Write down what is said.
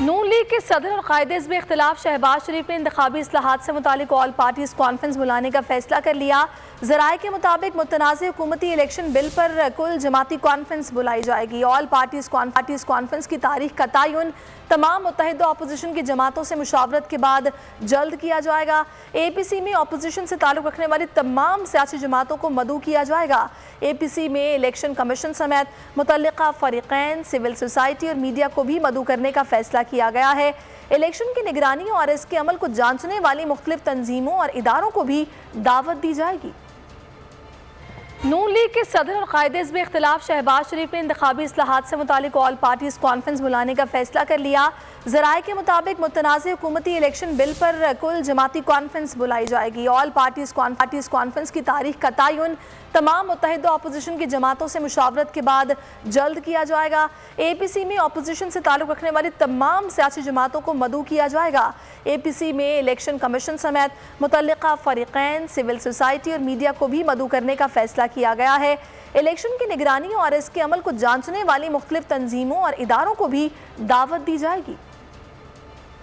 नून league के सदर और कायदे हिज़्ब इख्तिलाफ शहबाज शरीफ ने इंतखाबी इस्लाहात से मुतालिक ऑल पार्टीज कॉन्फ्रेंस बुलाने का फैसला कर लिया। ज़राए के मुताबिक मुतनाज़ हुकूमती इलेक्शन बिल पर कुल जमाती कॉन्फ्रेंस बुलाई जाएगी। ऑल पार्टीज कॉन्फ्रेंस की तारीख का तयन तमाम मुत्तहिदा अपोजिशन की जमातों से मुशावरत के बाद जल्द किया जाएगा। APC में अपोजिशन से ताल्लुक़ रखने वाली तमाम सियासी जमातों को मदऊ किया जाएगा। APC में इलेक्शन कमीशन समेत मुतल्लिका फरीक़ैन, सिविल सोसाइटी और मीडिया को भी मदऊ करने का फैसला किया गया है। इलेक्शन की निगरानी और इसके अमल को जांचने वाली मुख्तलिफ तंजीमों और इदारों को भी दावत दी जाएगी। नून लीग के सदर और कायदे हिज़्ब इख्तिलाफ शहबाज शरीफ ने इंतखाबी इस्लाहात से मुतालिक ऑल पार्टीज कॉन्फ्रेंस बुलाने का फैसला कर लिया। ज़राए के मुताबिक मुतनाज़ हुकूमती इलेक्शन बिल पर कुल जमाती कॉन्फ्रेंस बुलाई जाएगी। ऑल पार्टीज कॉन्फ्रेंस की तारीख का तयन तमाम मुत्तहिदा अपोजिशन की जमातों से मुशावरत के बाद जल्द किया जाएगा। APC में अपोजिशन से ताल्लुक़ रखने वाली तमाम सियासी जमातों को मदऊ किया जाएगा। APC में इलेक्शन कमीशन समेत मुतल्लिका फरीक़ैन, सिविल सोसाइटी और मीडिया को भी मदऊ करने का फैसला किया गया है। इलेक्शन की निगरानी और इसके अमल को जांचने वाली मुख्तलिफ तंजीमों और इदारों को भी दावत दी जाएगी।